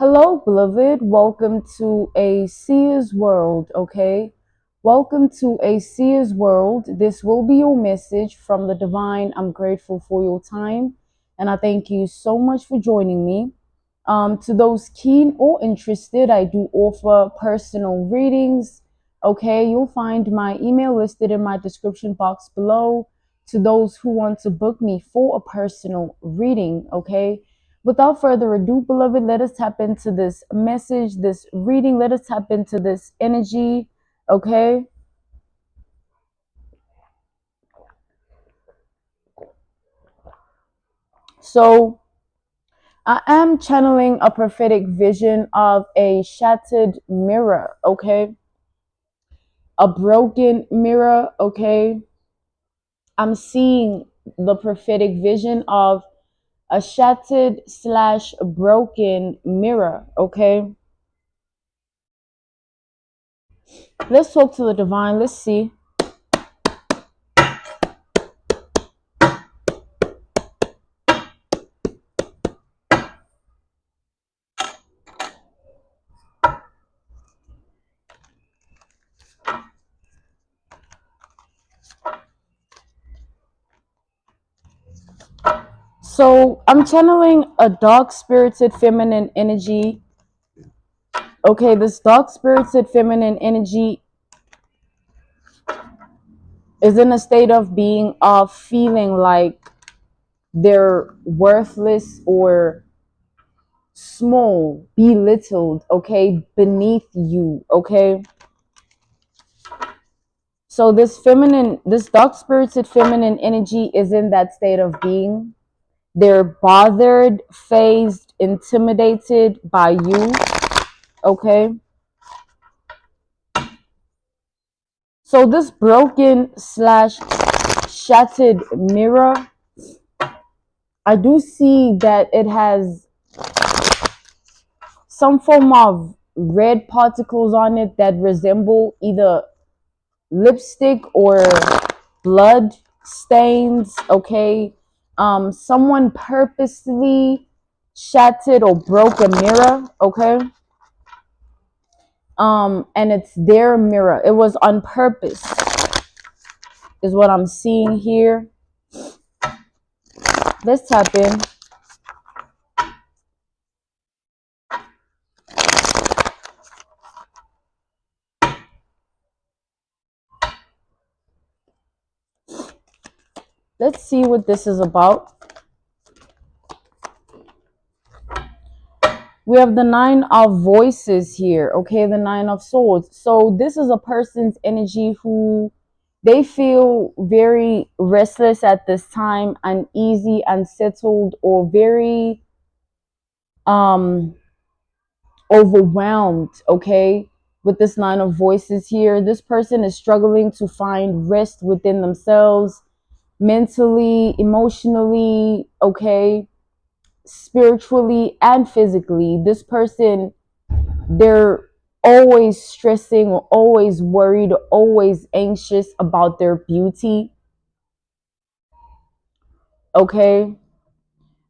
Hello, beloved. Welcome to a seer's world, okay? Welcome to a seer's world. This will be your message from the divine. I'm grateful for your time, and I thank you so much for joining me. To those keen or interested, I do offer personal readings, okay? You'll find my email listed in my description box below. To those who want to book me for a personal reading, okay? Without further ado, beloved, let us tap into this message, this reading. Let us tap into this energy, okay? So, I am channeling a prophetic vision of a shattered mirror, okay? A broken mirror, okay? I'm seeing the prophetic vision of a shattered slash broken mirror, okay? Let's talk to the divine. Let's see. So I'm channeling a dark spirited feminine energy. Okay, this dark spirited feminine energy is in a state of being, of feeling like they're worthless or small, belittled, okay, beneath you, okay? So this dark spirited feminine energy is in that state of being. They're bothered, phased, intimidated by you, okay? So this broken slash shattered mirror, I do see that it has some form of red particles on it that resemble either lipstick or blood stains, okay? Someone purposely shattered or broke a mirror, okay? And it's their mirror. It was on purpose, is what I'm seeing here. Let's tap in. Let's see what this is about. We have the 9 of voices here, okay? The 9 of swords. So this is a person's energy who they feel very restless at this time, uneasy, unsettled, or very overwhelmed, okay? With this 9 of voices here, this person is struggling to find rest within themselves, mentally, emotionally, okay? Spiritually and physically. This person, they're always stressing or always worried or always anxious about their beauty, okay?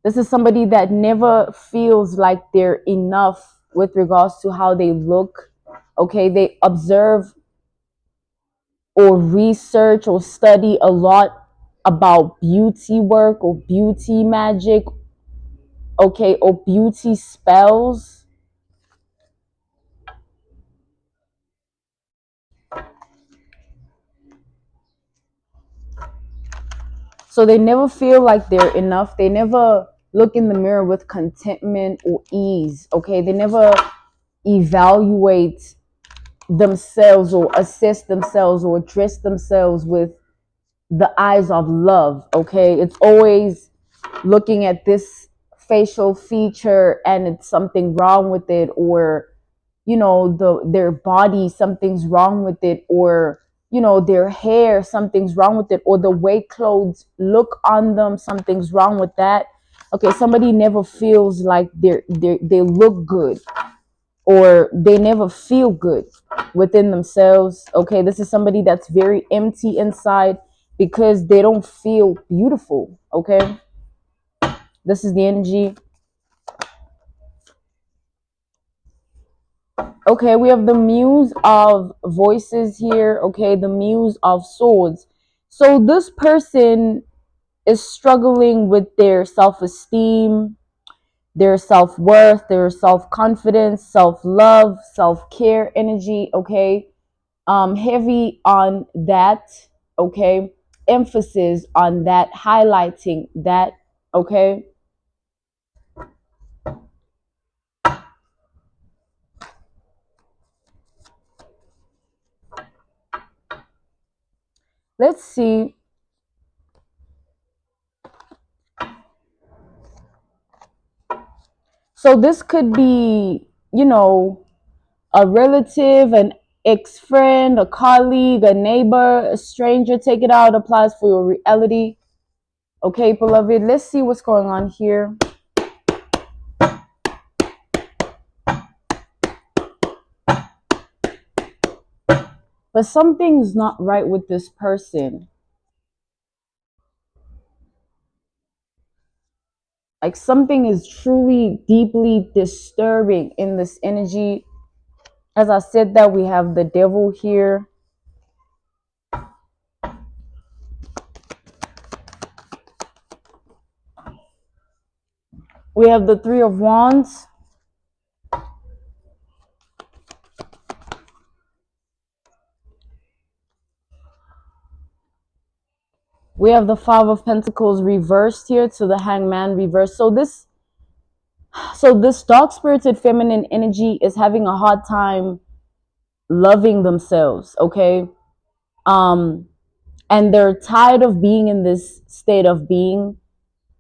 This is somebody that never feels like they're enough with regards to how they look, okay? They observe or research or study a lot about beauty work or beauty magic, okay, or beauty spells. So they never feel like they're enough. They never look in the mirror with contentment or ease, okay? They never evaluate themselves or assess themselves or address themselves with the eyes of love, okay? It's always looking at this facial feature and it's something wrong with it, or you know, their body, something's wrong with it, or you know, their hair, something's wrong with it, or the way clothes look on them, something's wrong with that. Okay, somebody never feels like they look good, or they never feel good within themselves. Okay, this is somebody that's very empty inside because they don't feel beautiful. Okay, this is the energy. Okay, we have the muse of voices here. Okay, the muse of swords. So this person is struggling with their self-esteem, their self-worth, their self-confidence, self-love, self-care energy. Okay, heavy on that. Okay, emphasis on that, highlighting that. Okay. Let's see. So this could be, a relative, an ex-friend, a colleague, a neighbor, a stranger. Take it out, applies for your reality. Okay, beloved, let's see what's going on here. But something's not right with this person. Like something is truly deeply disturbing in this energy. As I said that, we have the devil here. We have the Three of Wands. We have the Five of Pentacles reversed here to the Hangman reversed. So this dark spirited feminine energy is having a hard time loving themselves, okay? Um and they're tired of being in this state of being,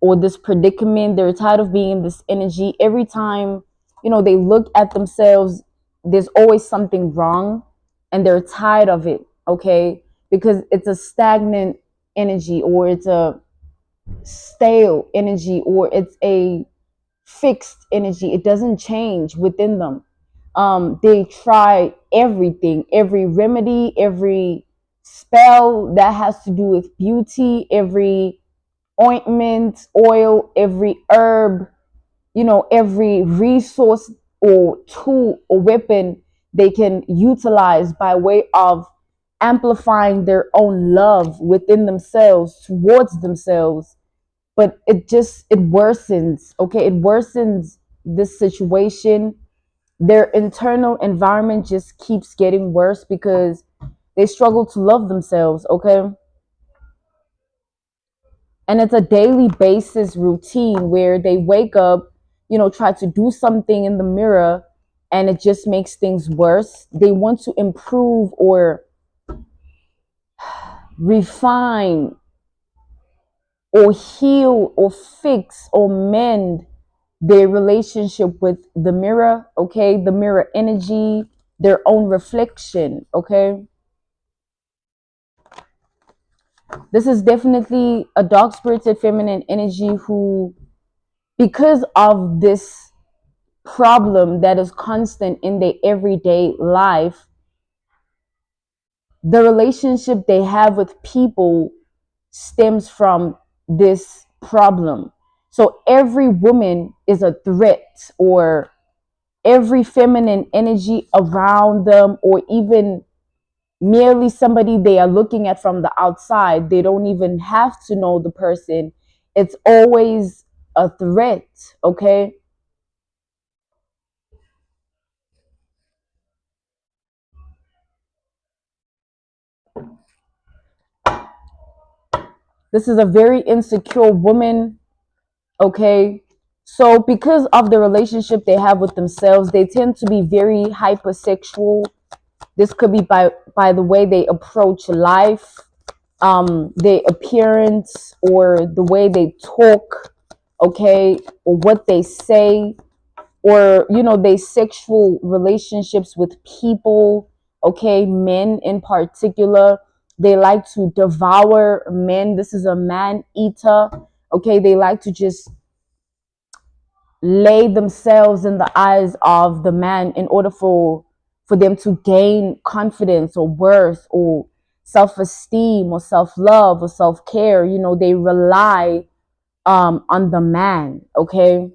or this predicament. They're tired of being in this energy. Every time, they look at themselves, there's always something wrong, and they're tired of it, okay? Because it's a stagnant energy, or it's a stale energy, or it's a fixed energy. It doesn't change within them. They try everything, every remedy, every spell that has to do with beauty, every ointment, oil, every herb, every resource or tool or weapon they can utilize by way of amplifying their own love within themselves, towards themselves. But it worsens, okay? It worsens this situation. Their internal environment just keeps getting worse because they struggle to love themselves, okay? And it's a daily basis routine where they wake up, try to do something in the mirror, and it just makes things worse. They want to improve or refine or heal or fix or mend their relationship with the mirror, okay? The mirror energy, their own reflection, okay? This is definitely a dark spirited feminine energy who, because of this problem that is constant in their everyday life, the relationship they have with people stems from this problem. So every woman is a threat, or every feminine energy around them, or even merely somebody they are looking at from the outside. They don't even have to know the person. It's always a threat, okay? This is a very insecure woman, okay? So because of the relationship they have with themselves, they tend to be very hypersexual. This could be by the way they approach life, their appearance, or the way they talk, okay, or what they say, or they sexual relationships with people, okay? Men in particular, they like to devour men. This is a man eater, okay? They like to just lay themselves in the eyes of the man in order for them to gain confidence or worth or self-esteem or self-love or self-care. They rely on the man, okay?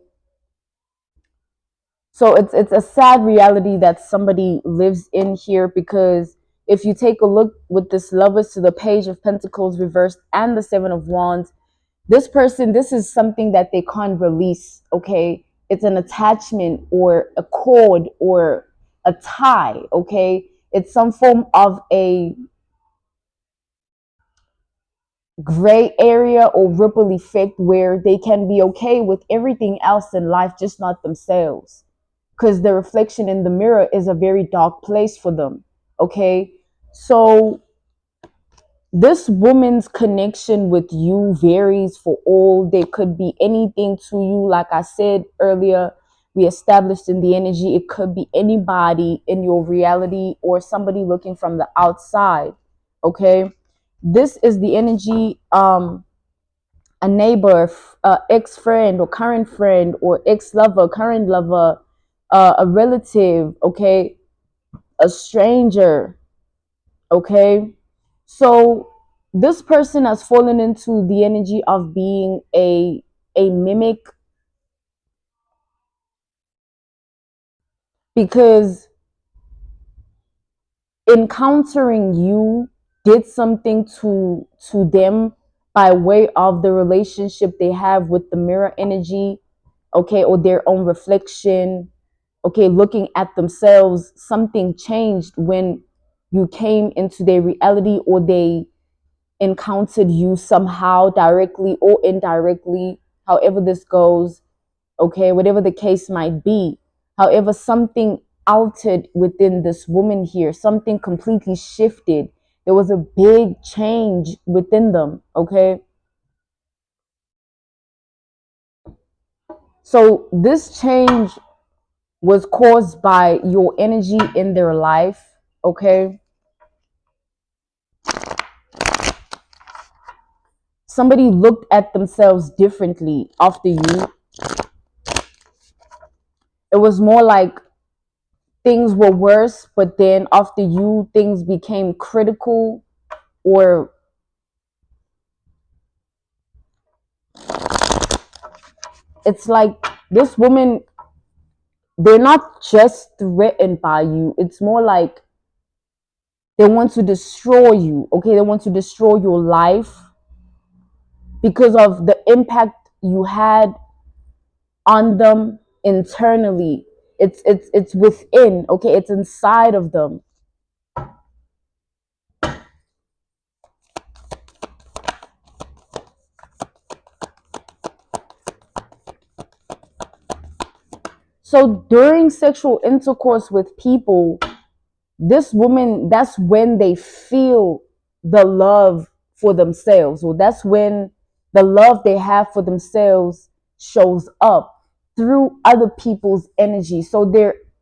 So it's a sad reality that somebody lives in here, because if you take a look with this Lovers to the Page of Pentacles reversed and the Seven of Wands, this person, this is something that they can't release, okay? It's an attachment or a cord or a tie, okay? It's some form of a gray area or ripple effect where they can be okay with everything else in life, just not themselves. Because the reflection in the mirror is a very dark place for them, okay? So this woman's connection with you varies for all. They could be anything to you. Like I said earlier, we established in the energy, it could be anybody in your reality or somebody looking from the outside, okay? This is the energy, a neighbor, ex-friend or current friend, or ex-lover, current lover, a relative, okay? A stranger, okay? So this person has fallen into the energy of being a mimic, because encountering you did something to them by way of the relationship they have with the mirror energy, okay, or their own reflection, okay, looking at themselves. Something changed when you came into their reality, or they encountered you somehow, directly or indirectly, however this goes, okay, whatever the case might be. However, something altered within this woman here, something completely shifted. There was a big change within them, okay? So this change was caused by your energy in their life, okay? Somebody looked at themselves differently after you. It was more like things were worse, but then after you, things became critical, or it's like this woman, they're not just threatened by you. It's more like they want to destroy you, okay? They want to destroy your life because of the impact you had on them internally. It's within, okay? It's inside of them. So during sexual intercourse with people, this woman, that's when they feel the love for themselves, or that's when the love they have for themselves shows up through other people's energy. So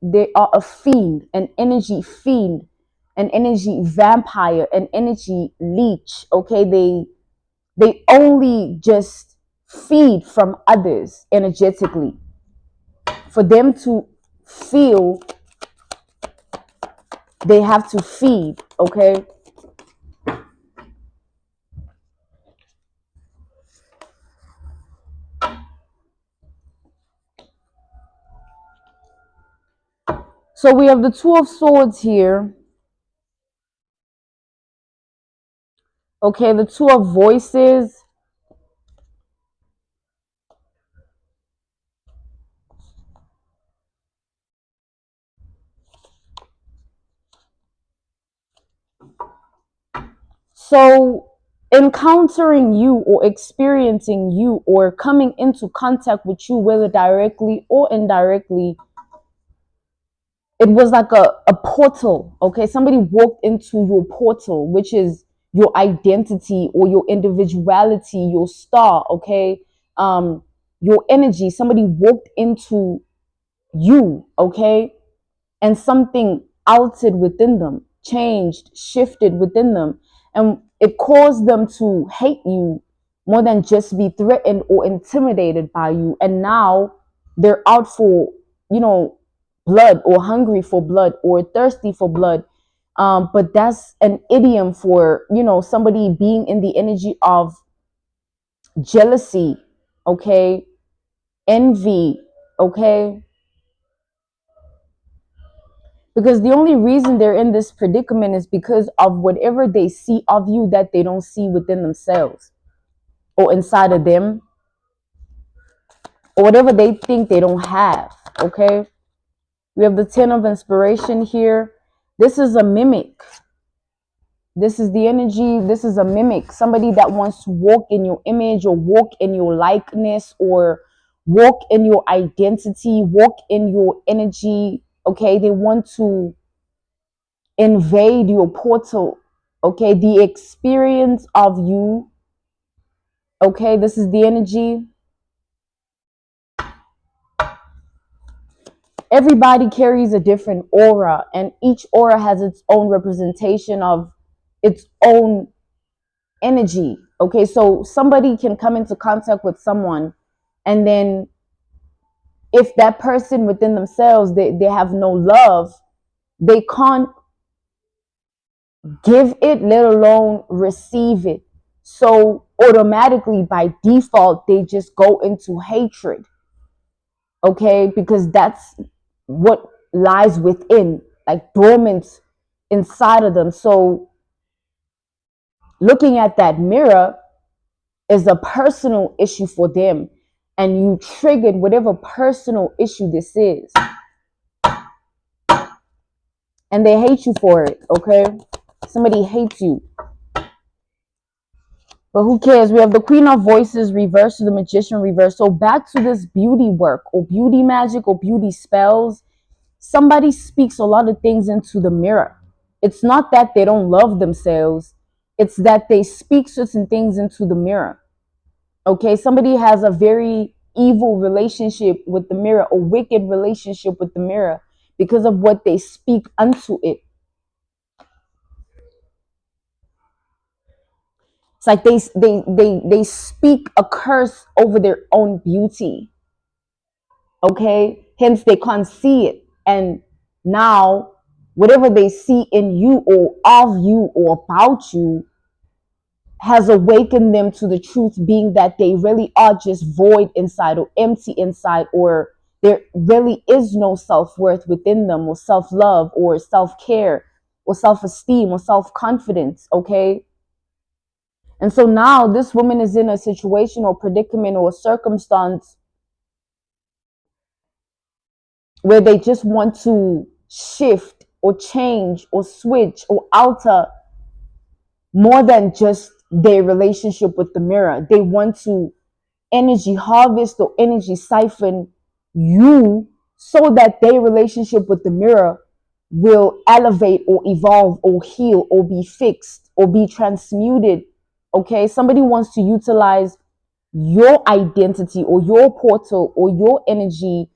they are a fiend, an energy fiend, an energy vampire, an energy leech, okay? They only just feed from others energetically. For them to feel, they have to feed, okay? So we have the Two of Swords here. Okay, the Two of Voices. So encountering you or experiencing you or coming into contact with you, whether directly or indirectly, it was like a portal, okay? Somebody walked into your portal, which is your identity or your individuality, your star, okay? Your energy. Somebody walked into you, okay? And something altered within them, changed, shifted within them. And it caused them to hate you more than just be threatened or intimidated by you. And now they're out for, you know, blood, or hungry for blood, or thirsty for blood. But that's an idiom for, you know, somebody being in the energy of jealousy, okay? Envy, okay? Because the only reason they're in this predicament is because of whatever they see of you that they don't see within themselves or inside of them, or whatever they think they don't have. Okay, we have the 10 of inspiration here. This is a mimic. This is the energy. This is a mimic. Somebody that wants to walk in your image or walk in your likeness or walk in your identity, walk in your energy. Okay, they want to invade your portal. Okay, the experience of you. Okay, this is the energy. Everybody carries a different aura, and each aura has its own representation of its own energy. Okay, so somebody can come into contact with someone, and then if that person within themselves, they have no love, they can't give it, let alone receive it. So automatically by default, they just go into hatred. Okay, because that's what lies within, like dormant inside of them. So looking at that mirror is a personal issue for them, and you triggered whatever personal issue this is, and they hate you for it. Okay, somebody hates you, but who cares? We have the Queen of Voices reversed to the Magician reversed. So back to this beauty work or beauty magic or beauty spells. Somebody speaks a lot of things into the mirror. It's not that they don't love themselves, it's that they speak certain things into the mirror. Okay, somebody has a very evil relationship with the mirror, a wicked relationship with the mirror because of what they speak unto it. It's like they speak a curse over their own beauty. Okay, hence they can't see it, and now whatever they see in you or of you or about you has awakened them to the truth, being that they really are just void inside or empty inside, or there really is no self-worth within them, or self-love or self-care or self-esteem or self-confidence. Okay, and so now this woman is in a situation or predicament or a circumstance where they just want to shift or change or switch or alter more than just their relationship with the mirror. They want to energy harvest or energy siphon you so that their relationship with the mirror will elevate or evolve or heal or be fixed or be transmuted. Okay, somebody wants to utilize your identity or your portal or your energy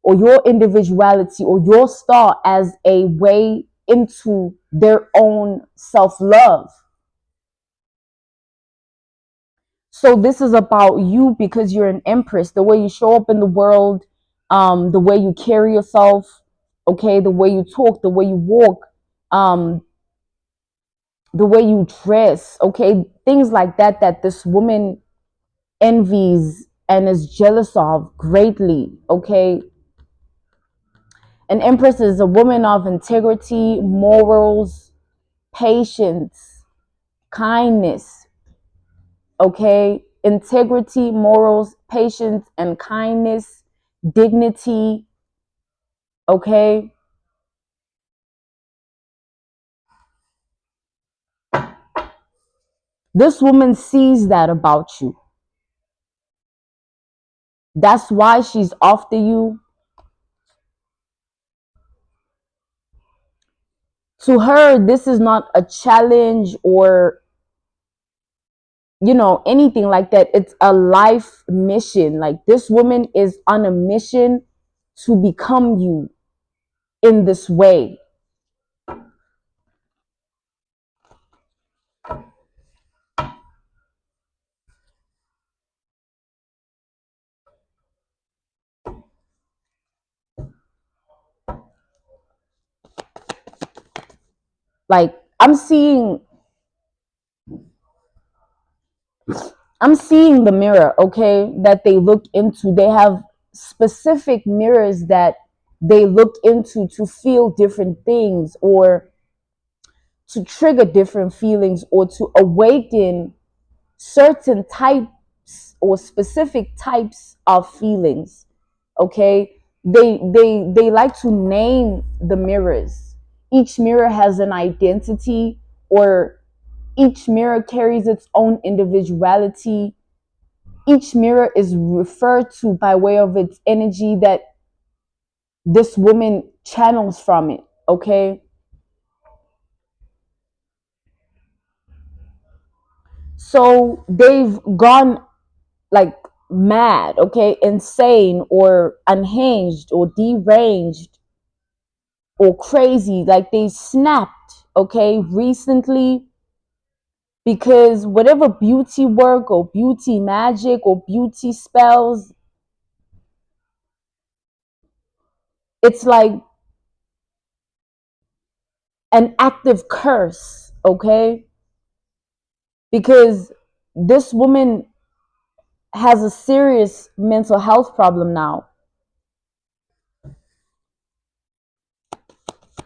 or your individuality or your star as a way into their own self-love. So this is about you because you're an empress, the way you show up in the world, the way you carry yourself, okay, the way you talk, the way you walk, um, the way you dress, okay, things like that, that this woman envies and is jealous of greatly. Okay, an empress is a woman of integrity, morals, patience, kindness. Okay, integrity, morals, patience, and kindness, dignity. Okay, this woman sees that about you. That's why she's after you. To her, this is not a challenge or anything like that. It's a life mission. Like, this woman is on a mission to become you in this way. Like, I'm seeing the mirror, okay, that they look into. They have specific mirrors that they look into to feel different things, or to trigger different feelings, or to awaken certain types or specific types of feelings. Okay, they like to name the mirrors. Each mirror has an identity, or each mirror carries its own individuality. Each mirror is referred to by way of its energy that this woman channels from it. Okay, so they've gone like mad, okay, insane, or unhinged, or deranged, or crazy. Like they snapped, okay, recently, because whatever beauty work or beauty magic or beauty spells, it's like an active curse, okay, because this woman has a serious mental health problem now,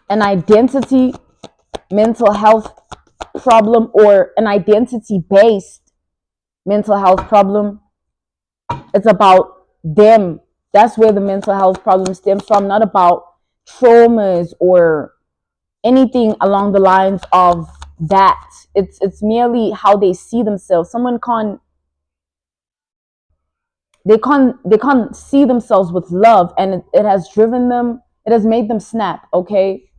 an identity mental health problem, or an identity based mental health problem. It's about them. That's where the mental health problem stems from, not about traumas or anything along the lines of that. It's merely how they see themselves. Someone can't they can't see themselves with love, and it has driven them, it has made them snap, okay?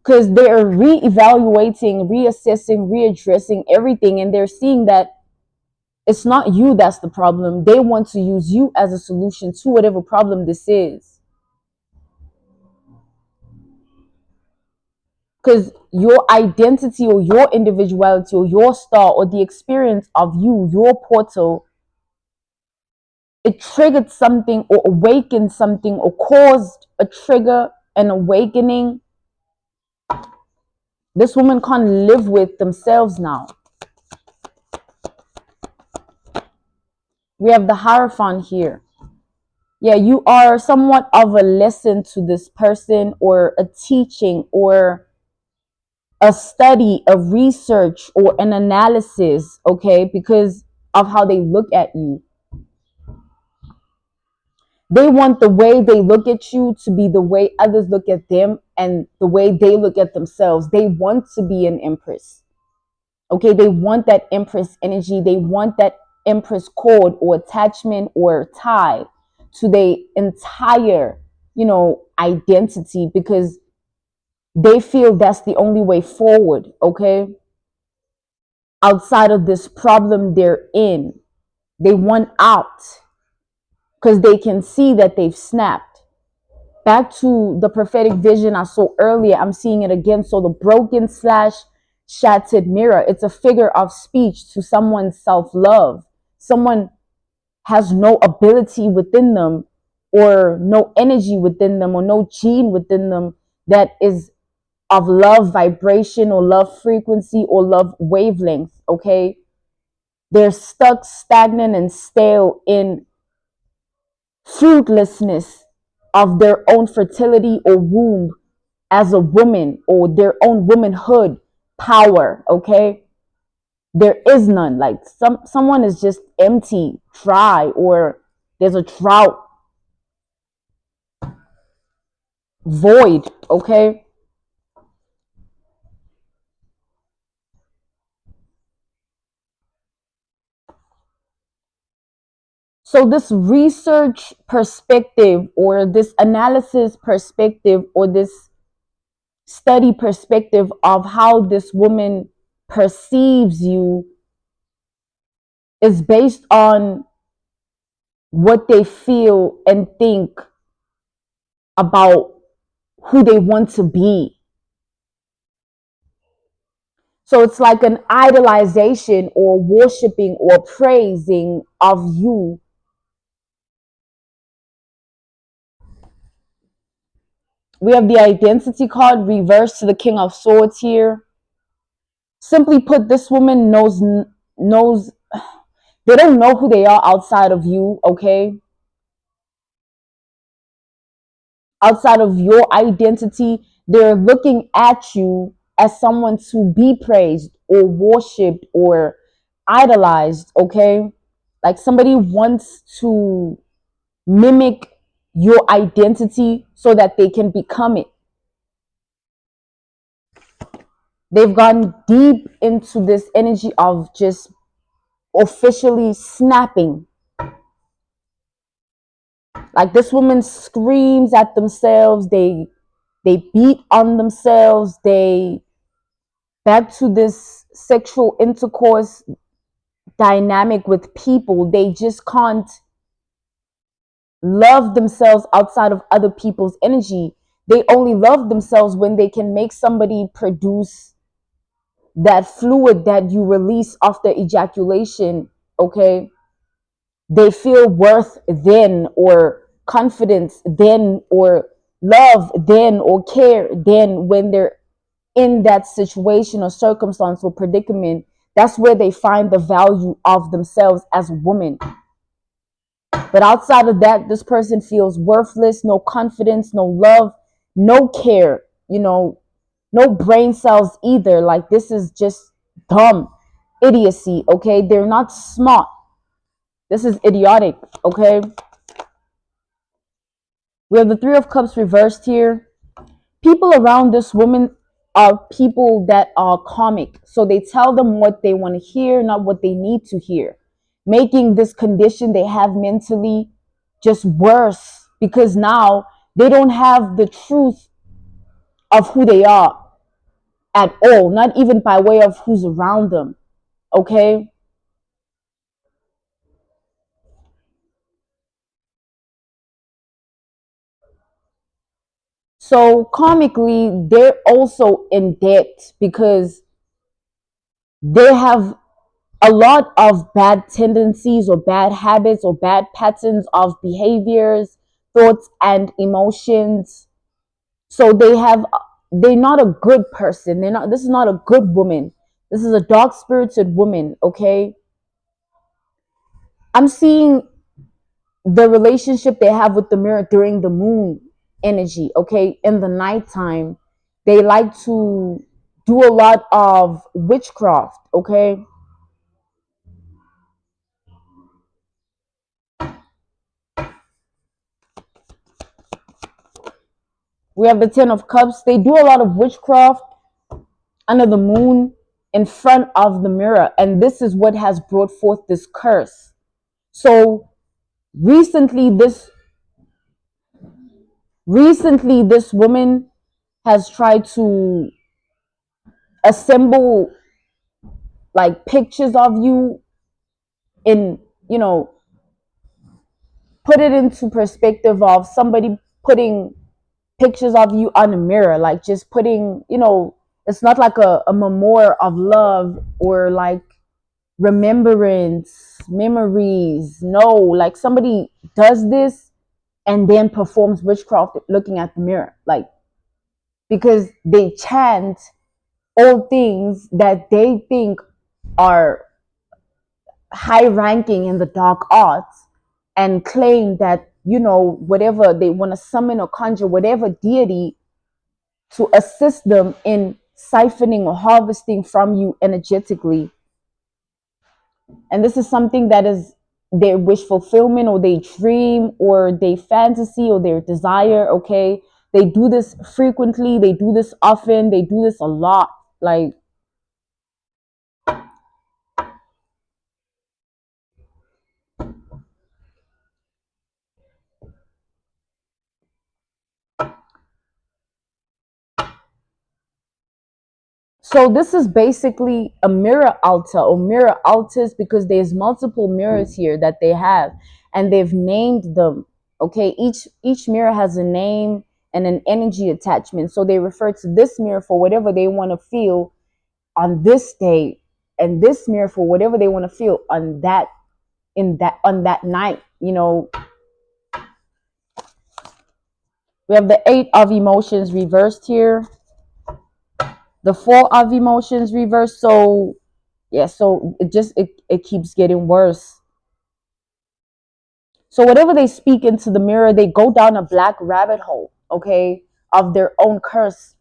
Because they're reevaluating, reassessing, readdressing everything, and they're seeing that it's not you that's the problem. They want to use you as a solution to whatever problem this is. Because your identity or your individuality or your star or the experience of you, your portal, it triggered something or awakened something or caused a trigger, an awakening. This woman can't live with themselves now. We have the Hierophant here. Yeah, you are somewhat of a lesson to this person, or a teaching, or a study, a research, or an analysis, okay, because of how they look at you. They want the way they look at you to be the way others look at them, and the way they look at themselves. They want to be an empress. Okay, they want that empress energy. They want that empress cord or attachment or tie to their entire, identity, because they feel that's the only way forward, okay? Outside of this problem they're in. They want out because they can see that they've snapped. Back to the prophetic vision I saw earlier, I'm seeing it again. So the broken slash shattered mirror, it's a figure of speech to someone's self-love. Someone has no ability within them, or no energy within them, or no gene within them that is of love vibration, or love frequency, or love wavelength, okay? They're stuck, stagnant, and stale in fruitlessness of their own fertility or womb as a woman, or their own womanhood power, okay? There is none. Like someone is just empty, dry, or there's a drought, void, okay? So this research perspective, or this analysis perspective, or this study perspective of how this woman perceives you is based on what they feel and think about who they want to be. So it's like an idolization or worshiping or praising of you. We have the identity card reversed to the King of Swords here. Simply put, this woman knows they don't know who they are outside of you, okay? outside of your identity. They're looking at you as someone to be praised or worshipped or idolized, okay? Like somebody wants to mimic your identity so that they can become it. They've gone deep into this energy of just officially snapping. Like this woman screams at themselves, they beat on themselves, they back to this sexual intercourse dynamic with people. They just can't love themselves outside of other people's energy. They only love themselves when they can make somebody produce that fluid that you release after ejaculation, okay? They feel worth then, or confidence then, or love then, or care then when they're in that situation or circumstance or predicament. That's where they find the value of themselves as a woman. But outside of that, this person feels worthless, no confidence, no love, no care, no brain cells either. Like this is just dumb idiocy, okay? They're not smart. This is idiotic, okay? We have the Three of Cups reversed here. People around this woman are people that are karmic. So they tell them what they want to hear, not what they need to hear, making this condition they have mentally just worse, because now they don't have the truth of who they are at all, not even by way of who's around them, okay? So karmically, they're also in debt because they have a lot of bad tendencies or bad habits or bad patterns of behaviors, thoughts, and emotions. So they're not a good person. This is not a good woman. This is a dark spirited woman, okay? I'm seeing the relationship they have with the mirror during the moon energy, okay? In the nighttime, they like to do a lot of witchcraft, okay? We have the Ten of Cups. They do a lot of witchcraft under the moon in front of the mirror. And this is what has brought forth this curse. So recently, this woman has tried to assemble like pictures of you in, put it into perspective of somebody putting pictures of you on a mirror, like just putting, it's not like a memorial of love or like remembrance, memories. No, like somebody does this and then performs witchcraft looking at the mirror, like because they chant all things that they think are high ranking in the dark arts and claim that, whatever they want to summon or conjure, whatever deity to assist them in siphoning or harvesting from you energetically. And this is something that is their wish fulfillment or they dream or they fantasy or their desire, okay? They do this frequently, they do this often, they do this a lot. Like, so this is basically a mirror altar or mirror altars because there's multiple mirrors here that they have and they've named them. Okay, each mirror has a name and an energy attachment. So they refer to this mirror for whatever they want to feel on this day, and this mirror for whatever they want to feel on that night. We have the Eight of Emotions reversed here, the Four of Emotions reversed. So yeah, so it keeps getting worse. So whatever they speak into the mirror, they go down a black rabbit hole. okay, of their own curse,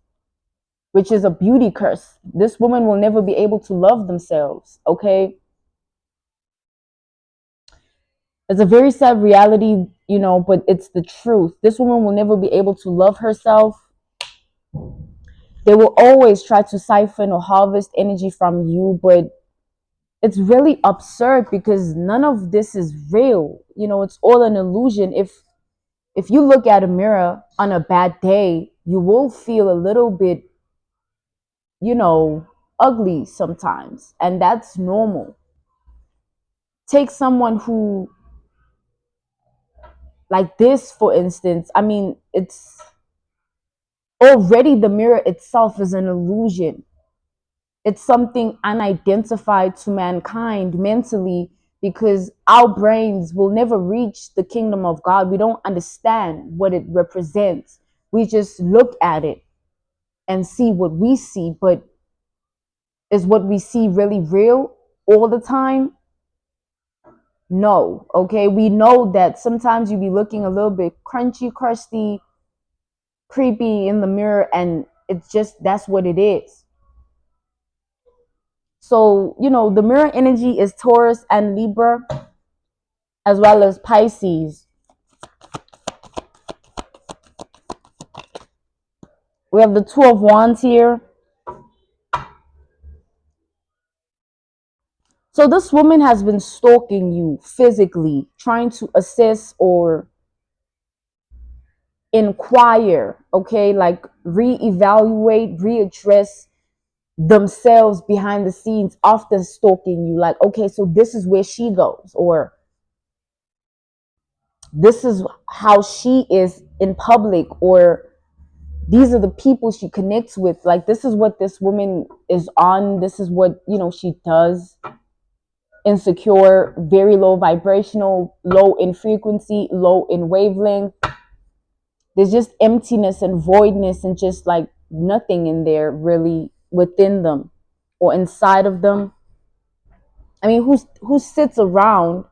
which is a beauty curse. This woman will never be able to love themselves, okay? It's a very sad reality, but it's the truth. This woman will never be able to love herself. They will always try to siphon or harvest energy from you, but it's really absurd because none of this is real. It's all an illusion. If you look at a mirror on a bad day, you will feel a little bit, ugly sometimes, and that's normal. Take someone who, like this, for instance. I mean, it's already, the mirror itself is an illusion. It's something unidentified to mankind mentally, because our brains will never reach the kingdom of God. We don't understand what it represents. We just look at it and see what we see, but is what we see really real all the time? No. Okay, we know that sometimes you be looking a little bit crunchy, crusty, creepy in the mirror, and it's just, that's what it is. So, the mirror energy is Taurus and Libra, as well as Pisces. We have the Two of Wands here. So this woman has been stalking you physically, trying to assess or inquire, okay, like reevaluate, readdress themselves behind the scenes after stalking you. Like, okay, so this is where she goes, or this is how she is in public, or these are the people she connects with. Like, this is what this woman is on. This is what, she does. Insecure, very low vibrational, low in frequency, low in wavelength. There's just emptiness and voidness and just like nothing in there really within them or inside of them. I mean, who sits around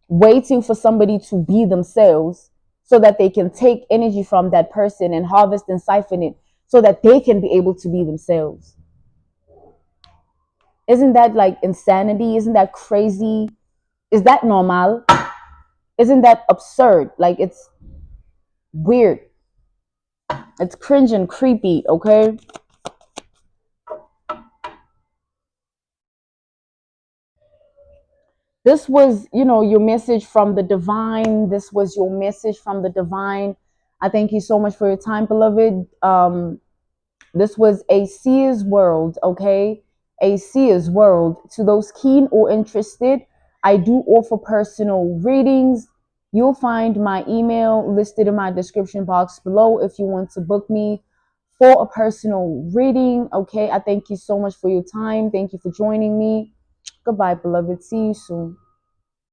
waiting for somebody to be themselves so that they can take energy from that person and harvest and siphon it so that they can be able to be themselves? Isn't that like insanity? Isn't that crazy? Is that normal? Isn't that absurd? Like, it's weird. It's cringe and creepy, okay? This was, your message from the divine. This was your message from the divine. I thank you so much for your time, beloved. This was a seer's world, okay? A seer's world. To those keen or interested, I do offer personal readings. You'll find my email listed in my description box below if you want to book me for a personal reading, okay? I thank you so much for your time. Thank you for joining me. Goodbye, beloved. See you soon.